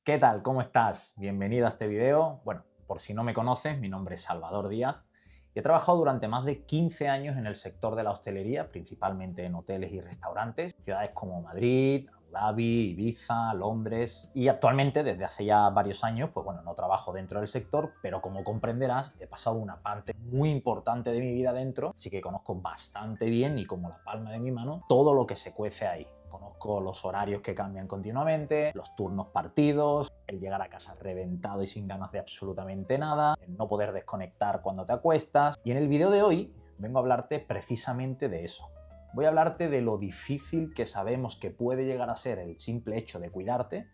¿Qué tal? ¿Cómo estás? Bienvenido a este video. Bueno, por si no me conoces, mi nombre es Salvador Díaz y he trabajado durante más de 15 años en el sector de la hostelería, principalmente en hoteles y restaurantes, ciudades como Madrid, Abu Dhabi, Ibiza, Londres, y actualmente, desde hace ya varios años, pues bueno, no trabajo dentro del sector, pero como comprenderás, he pasado una parte muy importante de mi vida dentro, así que conozco bastante bien y como la palma de mi mano todo lo que se cuece ahí. Conozco los horarios que cambian continuamente, los turnos partidos, el llegar a casa reventado y sin ganas de absolutamente nada, el no poder desconectar cuando te acuestas. Y en el vídeo de hoy vengo a hablarte precisamente de eso. Voy a hablarte de lo difícil que sabemos que puede llegar a ser el simple hecho de cuidarte,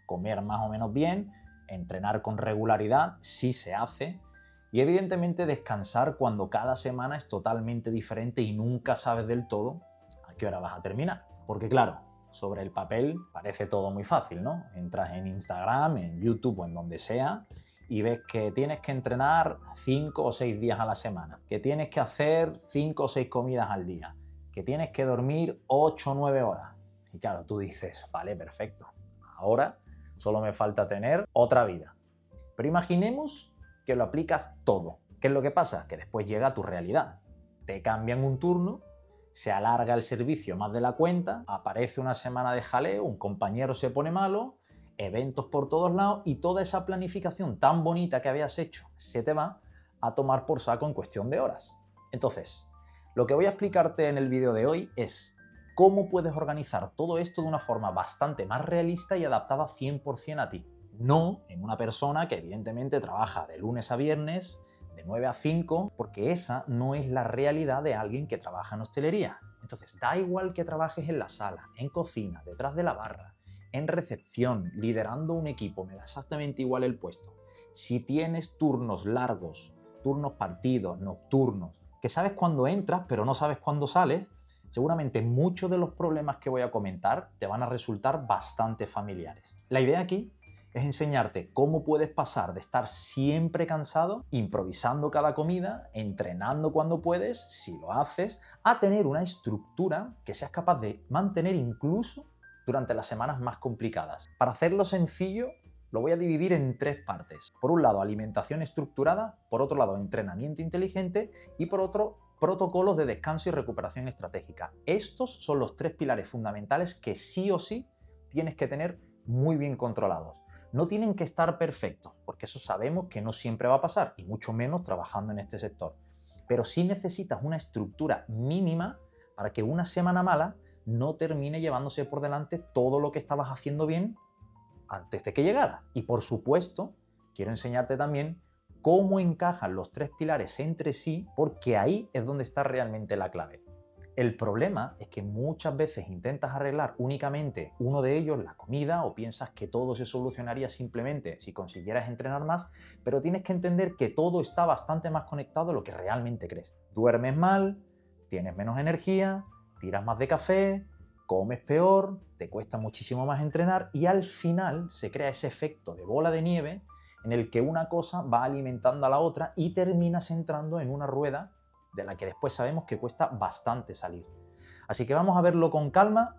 comer más o menos bien, entrenar con regularidad, si se hace, y evidentemente descansar cuando cada semana es totalmente diferente y nunca sabes del todo a qué hora vas a terminar. Porque claro, sobre el papel parece todo muy fácil, ¿no? Entras en Instagram, en YouTube o en donde sea y ves que tienes que entrenar 5 o 6 días a la semana, que tienes que hacer 5 o 6 comidas al día, que tienes que dormir 8 o 9 horas. Y claro, tú dices, vale, perfecto, ahora solo me falta tener otra vida. Pero imaginemos que lo aplicas todo. ¿Qué es lo que pasa? Que después llega tu realidad. Te cambian un turno, se alarga el servicio más de la cuenta, aparece una semana de jaleo, un compañero se pone malo, eventos por todos lados y toda esa planificación tan bonita que habías hecho se te va a tomar por saco en cuestión de horas. Entonces, lo que voy a explicarte en el vídeo de hoy es cómo puedes organizar todo esto de una forma bastante más realista y adaptada 100% a ti. No en una persona que evidentemente trabaja de lunes a viernes, de 9 a 5, porque esa no es la realidad de alguien que trabaja en hostelería. Entonces, da igual que trabajes en la sala, en cocina, detrás de la barra, en recepción, liderando un equipo, me da exactamente igual el puesto. Si tienes turnos largos, turnos partidos, nocturnos, que sabes cuándo entras pero no sabes cuándo sales, seguramente muchos de los problemas que voy a comentar te van a resultar bastante familiares. La idea aquí es enseñarte cómo puedes pasar de estar siempre cansado, improvisando cada comida, entrenando cuando puedes, si lo haces, a tener una estructura que seas capaz de mantener incluso durante las semanas más complicadas. Para hacerlo sencillo, lo voy a dividir en 3 partes. Por un lado, alimentación estructurada, por otro lado, entrenamiento inteligente y por otro, protocolos de descanso y recuperación estratégica. Estos son los 3 pilares fundamentales que sí o sí tienes que tener muy bien controlados. No tienen que estar perfectos, porque eso sabemos que no siempre va a pasar, y mucho menos trabajando en este sector. Pero sí necesitas una estructura mínima para que una semana mala no termine llevándose por delante todo lo que estabas haciendo bien antes de que llegara. Y por supuesto, quiero enseñarte también cómo encajan los 3 pilares entre sí, porque ahí es donde está realmente la clave. El problema es que muchas veces intentas arreglar únicamente uno de ellos, la comida, o piensas que todo se solucionaría simplemente si consiguieras entrenar más, pero tienes que entender que todo está bastante más conectado de lo que realmente crees. Duermes mal, tienes menos energía, tiras más de café, comes peor, te cuesta muchísimo más entrenar y al final se crea ese efecto de bola de nieve en el que una cosa va alimentando a la otra y terminas entrando en una rueda de la que después sabemos que cuesta bastante salir. Así que vamos a verlo con calma,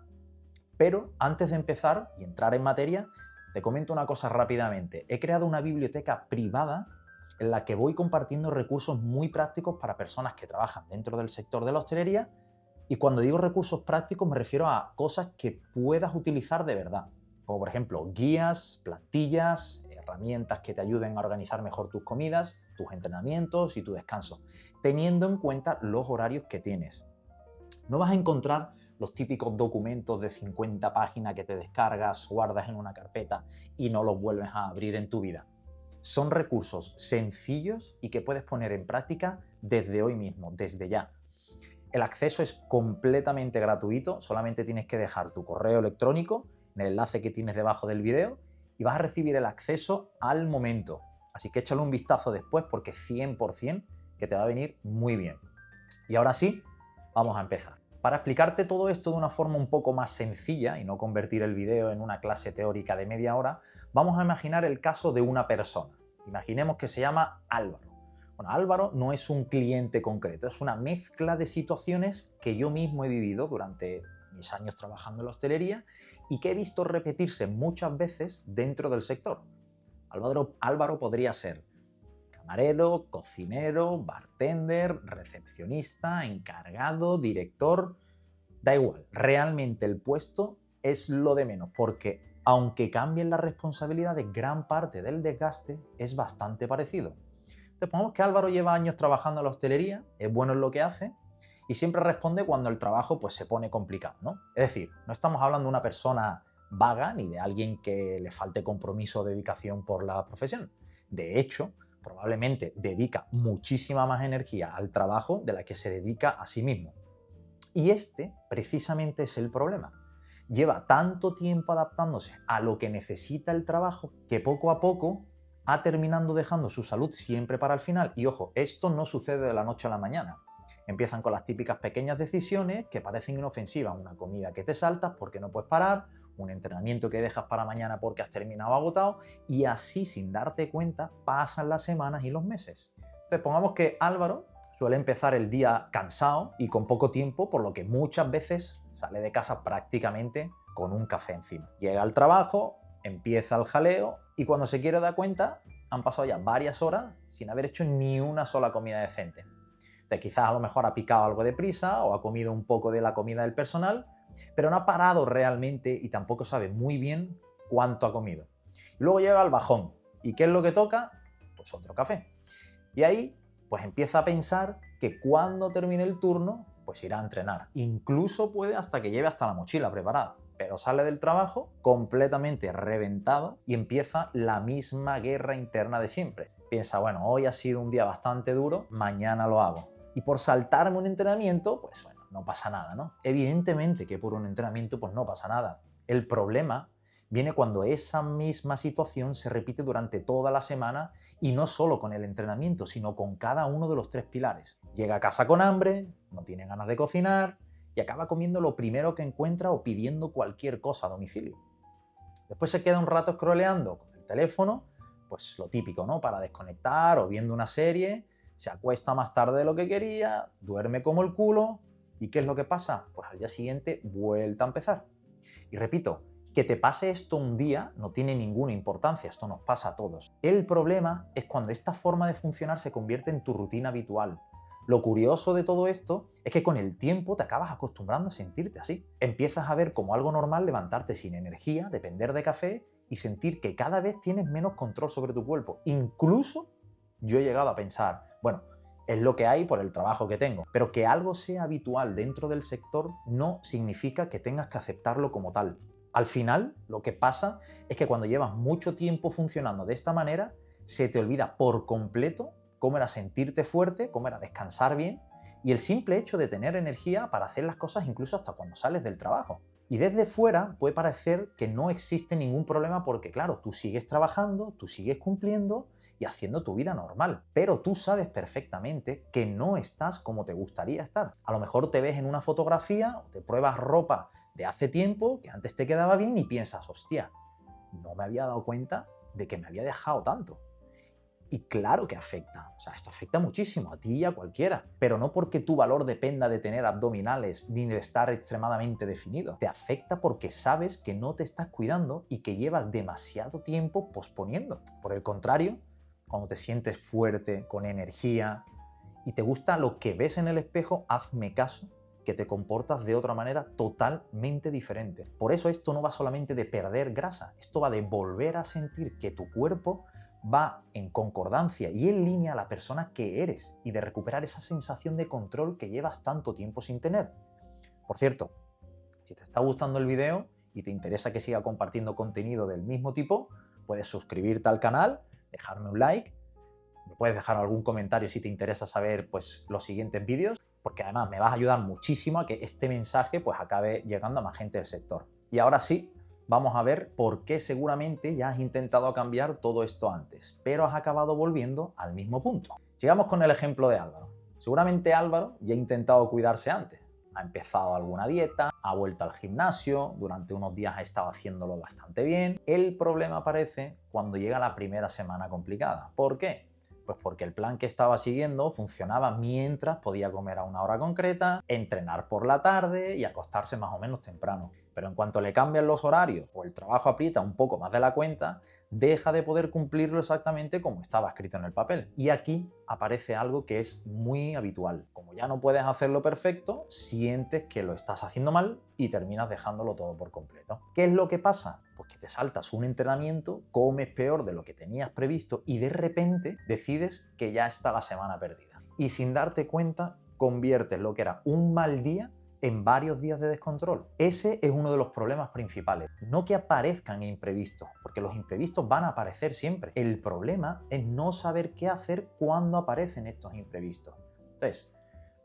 pero antes de empezar y entrar en materia, te comento una cosa rápidamente. He creado una biblioteca privada en la que voy compartiendo recursos muy prácticos para personas que trabajan dentro del sector de la hostelería, y cuando digo recursos prácticos me refiero a cosas que puedas utilizar de verdad, como por ejemplo guías, plantillas, herramientas que te ayuden a organizar mejor tus comidas, tus entrenamientos y tu descanso, teniendo en cuenta los horarios que tienes. No vas a encontrar los típicos documentos de 50 páginas que te descargas, guardas en una carpeta y no los vuelves a abrir en tu vida. Son recursos sencillos y que puedes poner en práctica desde hoy mismo, desde ya. El acceso es completamente gratuito, solamente tienes que dejar tu correo electrónico en el enlace que tienes debajo del video y vas a recibir el acceso al momento. Así que échale un vistazo después porque 100% que te va a venir muy bien. Y ahora sí, vamos a empezar. Para explicarte todo esto de una forma un poco más sencilla y no convertir el video en una clase teórica de media hora, vamos a imaginar el caso de una persona. Imaginemos que se llama Álvaro. Bueno, Álvaro no es un cliente concreto, es una mezcla de situaciones que yo mismo he vivido durante mis años trabajando en la hostelería y que he visto repetirse muchas veces dentro del sector. Álvaro podría ser camarero, cocinero, bartender, recepcionista, encargado, director, da igual, realmente el puesto es lo de menos, porque aunque cambien las responsabilidades, gran parte del desgaste es bastante parecido. Entonces, pongamos que Álvaro lleva años trabajando en la hostelería, es bueno en lo que hace y siempre responde cuando el trabajo pues, se pone complicado, ¿no? Es decir, no estamos hablando de una persona vaga ni de alguien que le falte compromiso o dedicación por la profesión. De hecho, probablemente dedica muchísima más energía al trabajo de la que se dedica a sí mismo. Y este precisamente es el problema. Lleva tanto tiempo adaptándose a lo que necesita el trabajo que poco a poco ha terminado dejando su salud siempre para el final. Y ojo, esto no sucede de la noche a la mañana. Empiezan con las típicas pequeñas decisiones que parecen inofensivas. Una comida que te saltas porque no puedes parar, un entrenamiento que dejas para mañana porque has terminado agotado y así sin darte cuenta pasan las semanas y los meses. Entonces pongamos que Álvaro suele empezar el día cansado y con poco tiempo, por lo que muchas veces sale de casa prácticamente con un café encima. Llega al trabajo, empieza el jaleo y cuando se quiere dar cuenta han pasado ya varias horas sin haber hecho ni una sola comida decente. Entonces, quizás a lo mejor ha picado algo de prisa o ha comido un poco de la comida del personal, pero no ha parado realmente y tampoco sabe muy bien cuánto ha comido. Luego llega el bajón. ¿Y qué es lo que toca? Pues otro café. Y ahí pues empieza a pensar que cuando termine el turno, pues irá a entrenar. Incluso puede hasta que lleve hasta la mochila preparada. Pero sale del trabajo completamente reventado y empieza la misma guerra interna de siempre. Piensa, bueno, hoy ha sido un día bastante duro, mañana lo hago. Y por saltarme un entrenamiento, pues bueno, no pasa nada, ¿no? Evidentemente que por un entrenamiento pues no pasa nada. El problema viene cuando esa misma situación se repite durante toda la semana y no solo con el entrenamiento, sino con cada uno de los tres pilares. Llega a casa con hambre, no tiene ganas de cocinar y acaba comiendo lo primero que encuentra o pidiendo cualquier cosa a domicilio. Después se queda un rato scrolleando con el teléfono, pues lo típico, ¿no? Para desconectar o viendo una serie, se acuesta más tarde de lo que quería, duerme como el culo. ¿Y qué es lo que pasa? Pues al día siguiente vuelta a empezar. Y repito, que te pase esto un día no tiene ninguna importancia, esto nos pasa a todos. El problema es cuando esta forma de funcionar se convierte en tu rutina habitual. Lo curioso de todo esto es que con el tiempo te acabas acostumbrando a sentirte así. Empiezas a ver como algo normal levantarte sin energía, depender de café y sentir que cada vez tienes menos control sobre tu cuerpo. Incluso yo he llegado a pensar, bueno, es lo que hay por el trabajo que tengo, pero que algo sea habitual dentro del sector no significa que tengas que aceptarlo como tal. Al final, lo que pasa es que cuando llevas mucho tiempo funcionando de esta manera, se te olvida por completo cómo era sentirte fuerte, cómo era descansar bien y el simple hecho de tener energía para hacer las cosas incluso hasta cuando sales del trabajo. Y desde fuera puede parecer que no existe ningún problema porque, claro, tú sigues trabajando, tú sigues cumpliendo y haciendo tu vida normal, pero tú sabes perfectamente que no estás como te gustaría estar. A lo mejor te ves en una fotografía o te pruebas ropa de hace tiempo que antes te quedaba bien y piensas, hostia, no me había dado cuenta de que me había dejado tanto. Y claro que afecta, o sea, esto afecta muchísimo a ti y a cualquiera, pero no porque tu valor dependa de tener abdominales ni de estar extremadamente definido. Te afecta porque sabes que no te estás cuidando y que llevas demasiado tiempo posponiendo. Por el contrario, cuando te sientes fuerte, con energía y te gusta lo que ves en el espejo, hazme caso, que te comportas de otra manera totalmente diferente. Por eso esto no va solamente de perder grasa, esto va de volver a sentir que tu cuerpo va en concordancia y en línea a la persona que eres y de recuperar esa sensación de control que llevas tanto tiempo sin tener. Por cierto, si te está gustando el video y te interesa que siga compartiendo contenido del mismo tipo, puedes suscribirte al canal, dejarme un like, me puedes dejar algún comentario si te interesa saber pues, los siguientes vídeos, porque además me vas a ayudar muchísimo a que este mensaje pues, acabe llegando a más gente del sector. Y ahora sí, vamos a ver por qué seguramente ya has intentado cambiar todo esto antes, pero has acabado volviendo al mismo punto. Sigamos con el ejemplo de Álvaro. Seguramente Álvaro ya ha intentado cuidarse antes. Ha empezado alguna dieta, ha vuelto al gimnasio, durante unos días ha estado haciéndolo bastante bien. El problema aparece cuando llega la primera semana complicada. ¿Por qué? Pues porque el plan que estaba siguiendo funcionaba mientras podía comer a una hora concreta, entrenar por la tarde y acostarse más o menos temprano. Pero en cuanto le cambian los horarios o el trabajo aprieta un poco más de la cuenta, deja de poder cumplirlo exactamente como estaba escrito en el papel. Y aquí aparece algo que es muy habitual. Como ya no puedes hacerlo perfecto, sientes que lo estás haciendo mal y terminas dejándolo todo por completo. ¿Qué es lo que pasa? Pues que te saltas un entrenamiento, comes peor de lo que tenías previsto y de repente decides que ya está la semana perdida. Y sin darte cuenta, conviertes lo que era un mal día en varios días de descontrol. Ese es uno de los problemas principales. No que aparezcan imprevistos, porque los imprevistos van a aparecer siempre. El problema es no saber qué hacer cuando aparecen estos imprevistos. Entonces,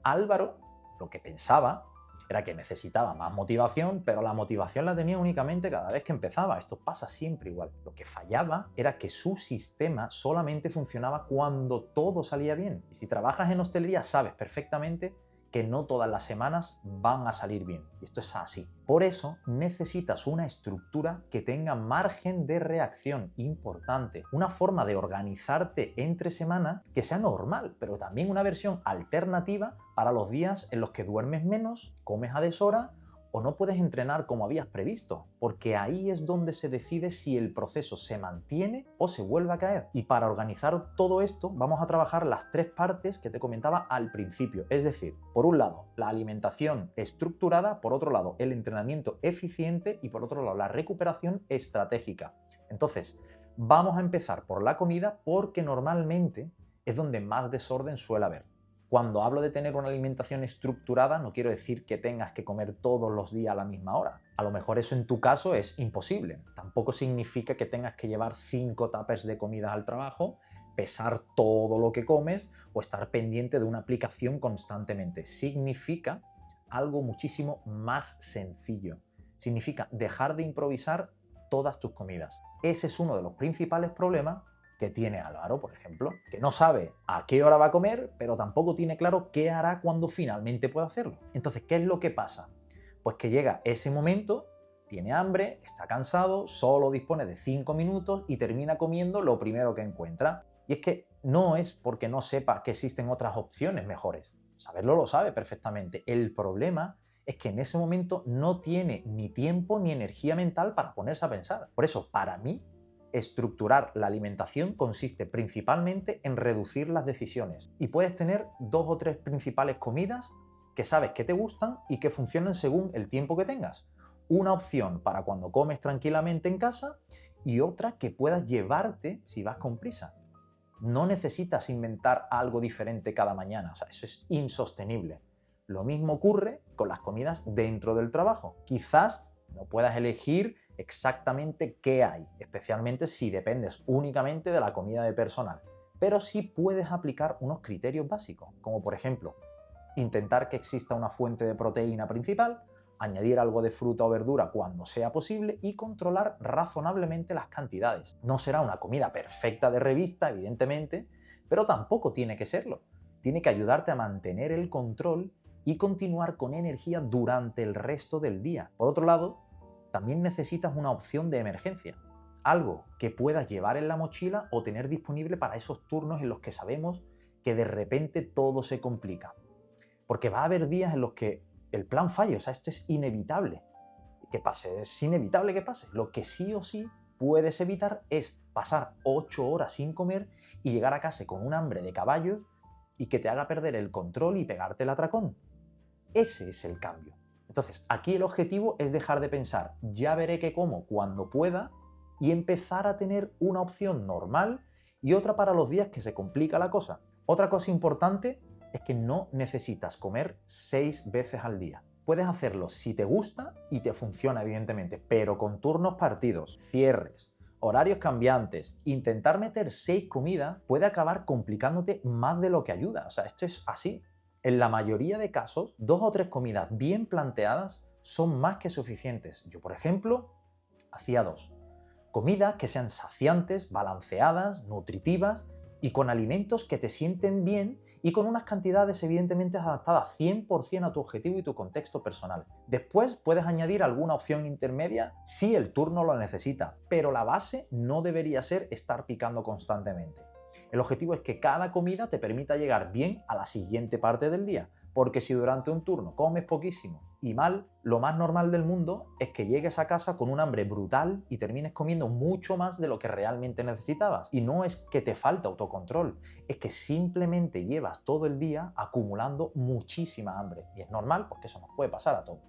Álvaro lo que pensaba era que necesitaba más motivación, pero la motivación la tenía únicamente cada vez que empezaba. Esto pasa siempre igual. Lo que fallaba era que su sistema solamente funcionaba cuando todo salía bien. Y si trabajas en hostelería sabes perfectamente que no todas las semanas van a salir bien. Y esto es así. Por eso necesitas una estructura que tenga margen de reacción importante. Una forma de organizarte entre semanas que sea normal, pero también una versión alternativa para los días en los que duermes menos, comes a deshora o no puedes entrenar como habías previsto, porque ahí es donde se decide si el proceso se mantiene o se vuelve a caer. Y para organizar todo esto vamos a trabajar las tres partes que te comentaba al principio, es decir, por un lado la alimentación estructurada, por otro lado el entrenamiento eficiente y por otro lado la recuperación estratégica. Entonces, vamos a empezar por la comida porque normalmente es donde más desorden suele haber. Cuando hablo de tener una alimentación estructurada, no quiero decir que tengas que comer todos los días a la misma hora. A lo mejor eso en tu caso es imposible. Tampoco significa que tengas que llevar 5 tuppers de comida al trabajo, pesar todo lo que comes o estar pendiente de una aplicación constantemente. Significa algo muchísimo más sencillo. Significa dejar de improvisar todas tus comidas. Ese es uno de los principales problemas que tiene Álvaro, por ejemplo, que no sabe a qué hora va a comer, pero tampoco tiene claro qué hará cuando finalmente pueda hacerlo. Entonces, ¿qué es lo que pasa? Pues que llega ese momento, tiene hambre, está cansado, solo dispone de 5 minutos y termina comiendo lo primero que encuentra. Y es que no es porque no sepa que existen otras opciones mejores. Saberlo lo sabe perfectamente. El problema es que en ese momento no tiene ni tiempo ni energía mental para ponerse a pensar. Por eso, para mí, estructurar la alimentación consiste principalmente en reducir las decisiones y puedes tener 2 o 3 principales comidas que sabes que te gustan y que funcionan según el tiempo que tengas. Una opción para cuando comes tranquilamente en casa y otra que puedas llevarte si vas con prisa. No necesitas inventar algo diferente cada mañana, o sea, eso es insostenible. Lo mismo ocurre con las comidas dentro del trabajo. Quizás no puedas elegir exactamente qué hay, especialmente si dependes únicamente de la comida de personal. Pero sí puedes aplicar unos criterios básicos, como por ejemplo, intentar que exista una fuente de proteína principal, añadir algo de fruta o verdura cuando sea posible y controlar razonablemente las cantidades. No será una comida perfecta de revista, evidentemente, pero tampoco tiene que serlo. Tiene que ayudarte a mantener el control y continuar con energía durante el resto del día. Por otro lado, también necesitas una opción de emergencia, algo que puedas llevar en la mochila o tener disponible para esos turnos en los que sabemos que de repente todo se complica. Porque va a haber días en los que el plan falle, o sea, esto es inevitable que pase, es inevitable que pase. Lo que sí o sí puedes evitar es pasar 8 horas sin comer y llegar a casa con un hambre de caballos y que te haga perder el control y pegarte el atracón. Ese es el cambio. Entonces, aquí el objetivo es dejar de pensar, ya veré qué como cuando pueda, y empezar a tener una opción normal y otra para los días que se complica la cosa. Otra cosa importante es que no necesitas comer 6 veces al día. Puedes hacerlo si te gusta y te funciona, evidentemente, pero con turnos partidos, cierres, horarios cambiantes, intentar meter 6 comidas puede acabar complicándote más de lo que ayuda. O sea, esto es así. En la mayoría de casos, 2 o 3 comidas bien planteadas son más que suficientes. Yo, por ejemplo, hacía 2. Comidas que sean saciantes, balanceadas, nutritivas y con alimentos que te sienten bien y con unas cantidades evidentemente adaptadas 100% a tu objetivo y tu contexto personal. Después puedes añadir alguna opción intermedia si el turno lo necesita, pero la base no debería ser estar picando constantemente. El objetivo es que cada comida te permita llegar bien a la siguiente parte del día, porque si durante un turno comes poquísimo y mal, lo más normal del mundo es que llegues a casa con un hambre brutal y termines comiendo mucho más de lo que realmente necesitabas. Y no es que te falte autocontrol, es que simplemente llevas todo el día acumulando muchísima hambre. Y es normal porque eso nos puede pasar a todos.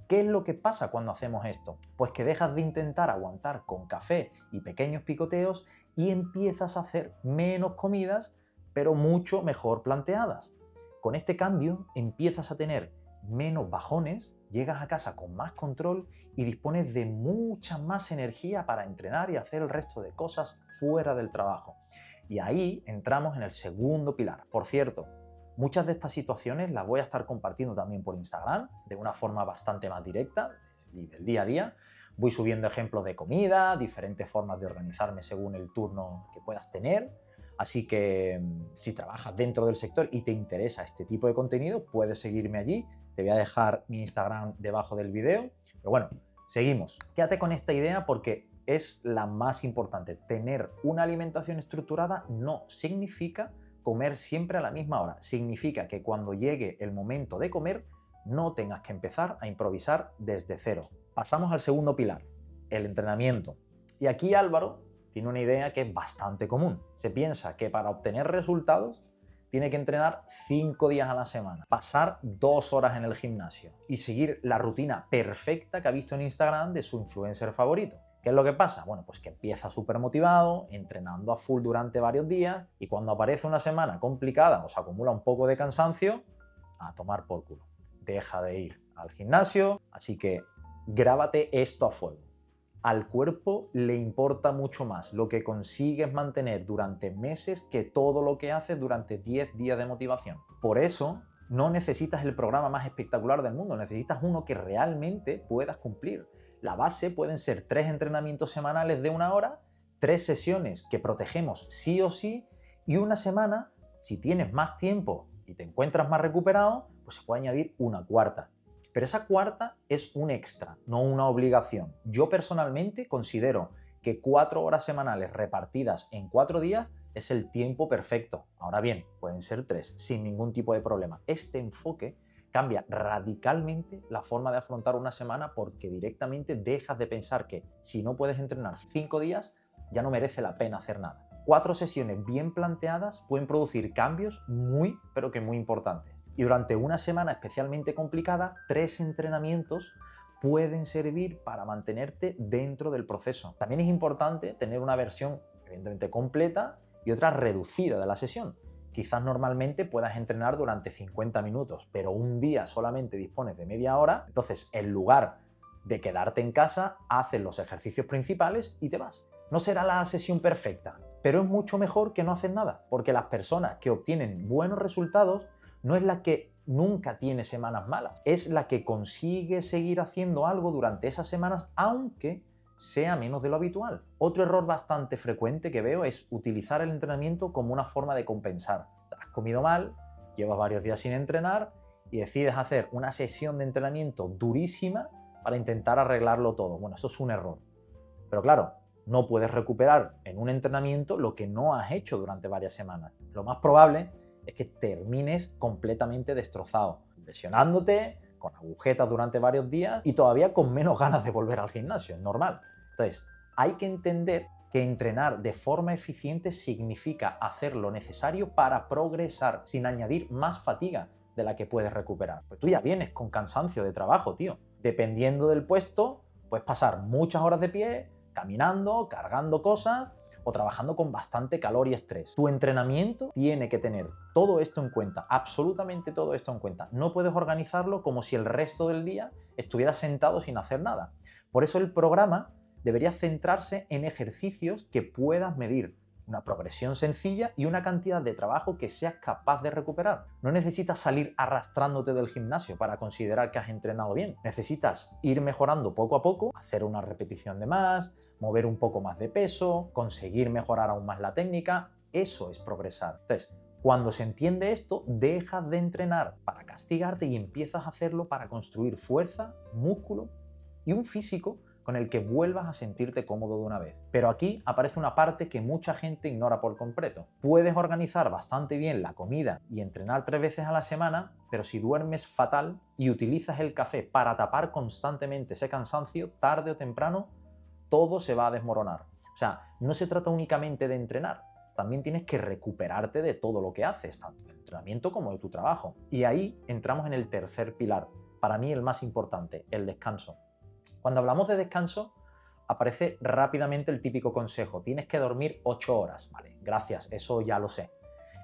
¿Qué es lo que pasa cuando hacemos esto? Pues que dejas de intentar aguantar con café y pequeños picoteos y empiezas a hacer menos comidas, pero mucho mejor planteadas. Con este cambio empiezas a tener menos bajones, llegas a casa con más control y dispones de mucha más energía para entrenar y hacer el resto de cosas fuera del trabajo. Y ahí entramos en el segundo pilar. Por cierto, muchas de estas situaciones las voy a estar compartiendo también por Instagram de una forma bastante más directa y del día a día. Voy subiendo ejemplos de comida, diferentes formas de organizarme según el turno que puedas tener. Así que si trabajas dentro del sector y te interesa este tipo de contenido, puedes seguirme allí. Te voy a dejar mi Instagram debajo del video. Pero bueno, seguimos. Quédate con esta idea porque es la más importante. Tener una alimentación estructurada no significa comer siempre a la misma hora. Significa que cuando llegue el momento de comer, no tengas que empezar a improvisar desde cero. Pasamos al segundo pilar, el entrenamiento. Y aquí Álvaro tiene una idea que es bastante común. Se piensa que para obtener resultados tiene que entrenar 5 días a la semana, pasar 2 horas en el gimnasio y seguir la rutina perfecta que ha visto en Instagram de su influencer favorito. ¿Qué es lo que pasa? Bueno, pues que empieza súper motivado, entrenando a full durante varios días y cuando aparece una semana complicada o se acumula un poco de cansancio, a tomar por culo. Deja de ir al gimnasio, así que grábate esto a fuego. Al cuerpo le importa mucho más lo que consigues mantener durante meses que todo lo que haces durante 10 días de motivación. Por eso, no necesitas el programa más espectacular del mundo, necesitas uno que realmente puedas cumplir. La base pueden ser 3 entrenamientos semanales de 1 hora, 3 sesiones que protegemos sí o sí, y una semana, si tienes más tiempo y te encuentras más recuperado, pues se puede añadir una cuarta. Pero esa cuarta es un extra, no una obligación. Yo personalmente considero que 4 horas semanales repartidas en 4 días es el tiempo perfecto. Ahora bien, pueden ser 3 sin ningún tipo de problema. Este enfoque cambia radicalmente la forma de afrontar una semana porque directamente dejas de pensar que si no puedes entrenar 5 días, ya no merece la pena hacer nada. 4 sesiones bien planteadas pueden producir cambios muy, pero que muy importantes. Y durante una semana especialmente complicada, 3 entrenamientos pueden servir para mantenerte dentro del proceso. También es importante tener una versión evidentemente completa y otra reducida de la sesión. Quizás normalmente puedas entrenar durante 50 minutos, pero un día solamente dispones de media hora, entonces en lugar de quedarte en casa, haces los ejercicios principales y te vas. No será la sesión perfecta, pero es mucho mejor que no hacer nada, porque las personas que obtienen buenos resultados no es la que nunca tiene semanas malas, es la que consigue seguir haciendo algo durante esas semanas, aunque sea menos de lo habitual. Otro error bastante frecuente que veo es utilizar el entrenamiento como una forma de compensar. Has comido mal, llevas varios días sin entrenar y decides hacer una sesión de entrenamiento durísima para intentar arreglarlo todo. Bueno, eso es un error. Pero claro, no puedes recuperar en un entrenamiento lo que no has hecho durante varias semanas. Lo más probable es que termines completamente destrozado, lesionándote, con agujetas durante varios días y todavía con menos ganas de volver al gimnasio, es normal. Entonces, hay que entender que entrenar de forma eficiente significa hacer lo necesario para progresar sin añadir más fatiga de la que puedes recuperar. Pues tú ya vienes con cansancio de trabajo, tío. Dependiendo del puesto, puedes pasar muchas horas de pie, caminando, cargando cosas o trabajando con bastante calor y estrés. Tu entrenamiento tiene que tener todo esto en cuenta, absolutamente todo esto en cuenta. No puedes organizarlo como si el resto del día estuvieras sentado sin hacer nada. Por eso el programa debería centrarse en ejercicios que puedas medir, una progresión sencilla y una cantidad de trabajo que seas capaz de recuperar. No necesitas salir arrastrándote del gimnasio para considerar que has entrenado bien. Necesitas ir mejorando poco a poco, hacer una repetición de más, mover un poco más de peso, conseguir mejorar aún más la técnica. Eso es progresar. Entonces, cuando se entiende esto, dejas de entrenar para castigarte y empiezas a hacerlo para construir fuerza, músculo y un físico con el que vuelvas a sentirte cómodo de una vez. Pero aquí aparece una parte que mucha gente ignora por completo. Puedes organizar bastante bien la comida y entrenar 3 veces a la semana, pero si duermes fatal y utilizas el café para tapar constantemente ese cansancio, tarde o temprano todo se va a desmoronar. O sea, no se trata únicamente de entrenar, también tienes que recuperarte de todo lo que haces, tanto del entrenamiento como de tu trabajo. Y ahí entramos en el tercer pilar, para mí el más importante, el descanso. Cuando hablamos de descanso, aparece rápidamente el típico consejo: tienes que dormir 8 horas. Vale, gracias, eso ya lo sé.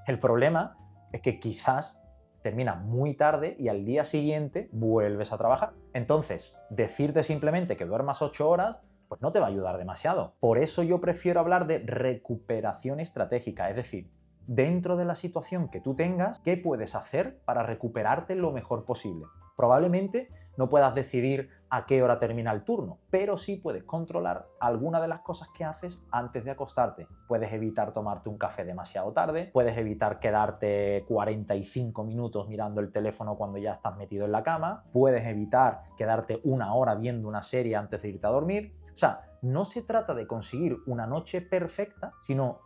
El problema es que quizás terminas muy tarde y al día siguiente vuelves a trabajar. Entonces, decirte simplemente que duermas 8 horas, pues no te va a ayudar demasiado. Por eso yo prefiero hablar de recuperación estratégica, es decir, dentro de la situación que tú tengas, ¿qué puedes hacer para recuperarte lo mejor posible? Probablemente no puedas decidir a qué hora termina el turno, pero sí puedes controlar alguna de las cosas que haces antes de acostarte. Puedes evitar tomarte un café demasiado tarde, puedes evitar quedarte 45 minutos mirando el teléfono cuando ya estás metido en la cama, puedes evitar quedarte 1 hora viendo una serie antes de irte a dormir. O sea, no se trata de conseguir una noche perfecta, sino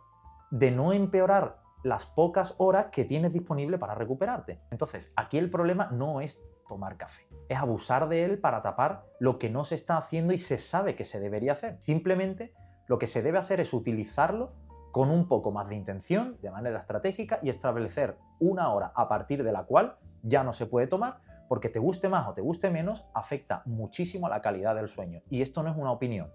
de no empeorar las pocas horas que tienes disponible para recuperarte. Entonces, aquí el problema no es tomar café, es abusar de él para tapar lo que no se está haciendo y se sabe que se debería hacer. Simplemente lo que se debe hacer es utilizarlo con un poco más de intención, de manera estratégica, y establecer una hora a partir de la cual ya no se puede tomar, porque te guste más o te guste menos, afecta muchísimo a la calidad del sueño. Y esto no es una opinión.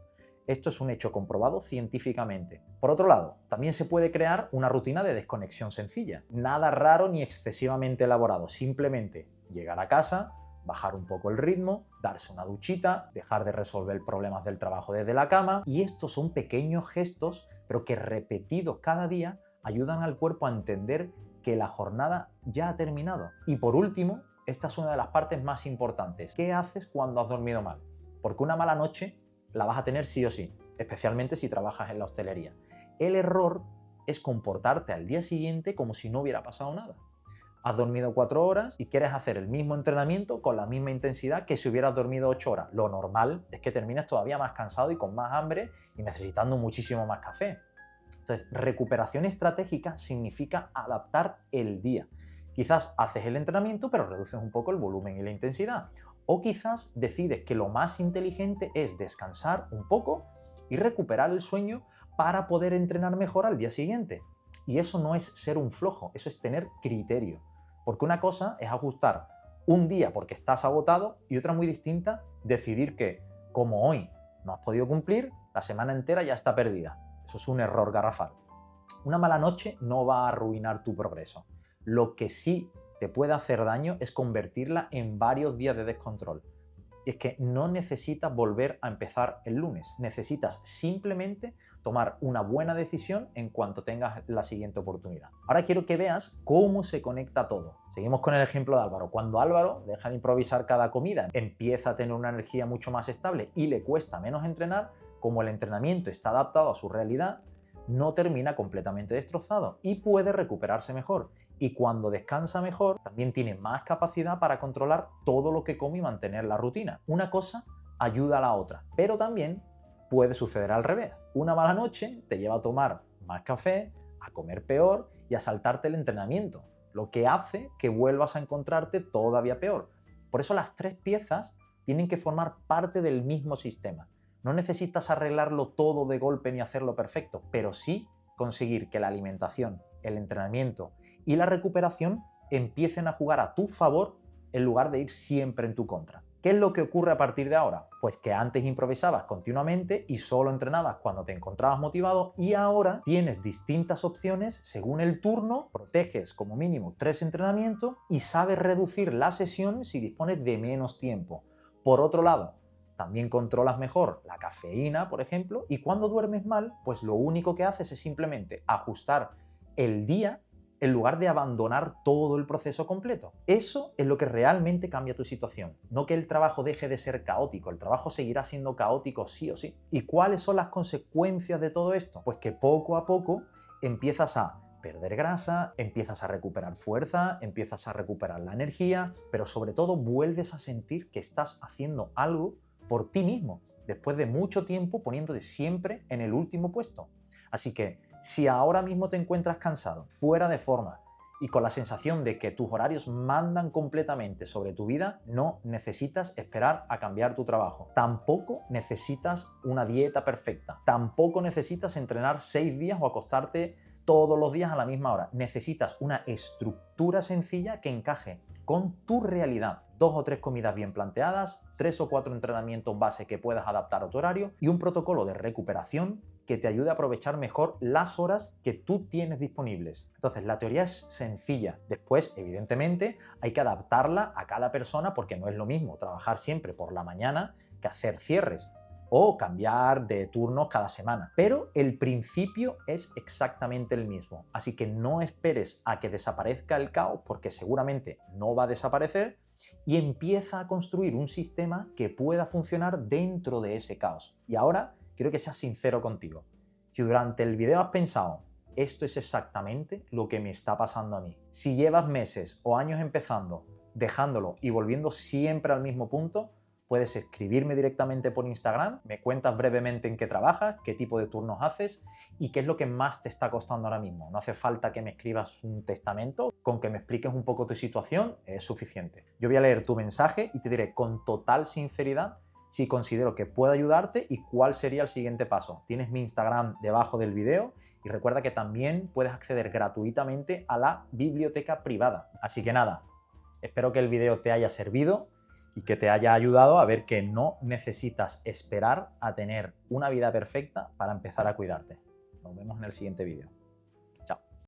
Esto es un hecho comprobado científicamente. Por otro lado, también se puede crear una rutina de desconexión sencilla. Nada raro ni excesivamente elaborado. Simplemente llegar a casa, bajar un poco el ritmo, darse una duchita, dejar de resolver problemas del trabajo desde la cama. Y estos son pequeños gestos, pero que repetidos cada día ayudan al cuerpo a entender que la jornada ya ha terminado. Y por último, esta es una de las partes más importantes. ¿Qué haces cuando has dormido mal? Porque una mala noche la vas a tener sí o sí, especialmente si trabajas en la hostelería. El error es comportarte al día siguiente como si no hubiera pasado nada. Has dormido 4 horas y quieres hacer el mismo entrenamiento con la misma intensidad que si hubieras dormido 8 horas. Lo normal es que termines todavía más cansado y con más hambre y necesitando muchísimo más café. Entonces, recuperación estratégica significa adaptar el día. Quizás haces el entrenamiento, pero reduces un poco el volumen y la intensidad. O quizás decides que lo más inteligente es descansar un poco y recuperar el sueño para poder entrenar mejor al día siguiente. Y eso no es ser un flojo, eso es tener criterio. Porque una cosa es ajustar un día porque estás agotado y otra muy distinta, decidir que, como hoy no has podido cumplir, la semana entera ya está perdida. Eso es un error garrafal. Una mala noche no va a arruinar tu progreso. Lo que sí te puede hacer daño es convertirla en varios días de descontrol. Y es que no necesitas volver a empezar el lunes, necesitas simplemente tomar una buena decisión en cuanto tengas la siguiente oportunidad. Ahora quiero que veas cómo se conecta todo. Seguimos con el ejemplo de Álvaro. Cuando Álvaro deja de improvisar cada comida, empieza a tener una energía mucho más estable y le cuesta menos entrenar, como el entrenamiento está adaptado a su realidad, no termina completamente destrozado y puede recuperarse mejor. Y cuando descansa mejor, también tiene más capacidad para controlar todo lo que come y mantener la rutina. Una cosa ayuda a la otra, pero también puede suceder al revés. Una mala noche te lleva a tomar más café, a comer peor y a saltarte el entrenamiento, lo que hace que vuelvas a encontrarte todavía peor. Por eso las 3 piezas tienen que formar parte del mismo sistema. No necesitas arreglarlo todo de golpe ni hacerlo perfecto, pero sí conseguir que la alimentación, el entrenamiento y la recuperación empiecen a jugar a tu favor en lugar de ir siempre en tu contra. ¿Qué es lo que ocurre a partir de ahora? Pues que antes improvisabas continuamente y solo entrenabas cuando te encontrabas motivado, y ahora tienes distintas opciones según el turno, proteges como mínimo 3 entrenamientos y sabes reducir la sesión si dispones de menos tiempo. Por otro lado, también controlas mejor la cafeína, por ejemplo, y cuando duermes mal, pues lo único que haces es simplemente ajustar el día en lugar de abandonar todo el proceso completo. Eso es lo que realmente cambia tu situación, no que el trabajo deje de ser caótico. El trabajo seguirá siendo caótico sí o sí. ¿Y cuáles son las consecuencias de todo esto? Pues que poco a poco empiezas a perder grasa, empiezas a recuperar fuerza, empiezas a recuperar la energía, pero sobre todo vuelves a sentir que estás haciendo algo por ti mismo, después de mucho tiempo poniéndote siempre en el último puesto. Así que si ahora mismo te encuentras cansado, fuera de forma y con la sensación de que tus horarios mandan completamente sobre tu vida, no necesitas esperar a cambiar tu trabajo. Tampoco necesitas una dieta perfecta. Tampoco necesitas entrenar 6 días o acostarte todos los días a la misma hora. Necesitas una estructura sencilla que encaje con tu realidad. 2 o 3 comidas bien planteadas, 3 o 4 entrenamientos base que puedas adaptar a tu horario y un protocolo de recuperación que te ayude a aprovechar mejor las horas que tú tienes disponibles. Entonces, la teoría es sencilla. Después, evidentemente, hay que adaptarla a cada persona porque no es lo mismo trabajar siempre por la mañana que hacer cierres o cambiar de turnos cada semana. Pero el principio es exactamente el mismo. Así que no esperes a que desaparezca el caos porque seguramente no va a desaparecer y empieza a construir un sistema que pueda funcionar dentro de ese caos. Y ahora quiero que seas sincero contigo. Si durante el video has pensado, esto es exactamente lo que me está pasando a mí. Si llevas meses o años empezando, dejándolo y volviendo siempre al mismo punto, puedes escribirme directamente por Instagram, me cuentas brevemente en qué trabajas, qué tipo de turnos haces y qué es lo que más te está costando ahora mismo. No hace falta que me escribas un testamento, con que me expliques un poco tu situación es suficiente. Yo voy a leer tu mensaje y te diré con total sinceridad si considero que puedo ayudarte y cuál sería el siguiente paso. Tienes mi Instagram debajo del video y recuerda que también puedes acceder gratuitamente a la biblioteca privada. Así que nada, espero que el video te haya servido y que te haya ayudado a ver que no necesitas esperar a tener una vida perfecta para empezar a cuidarte. Nos vemos en el siguiente vídeo.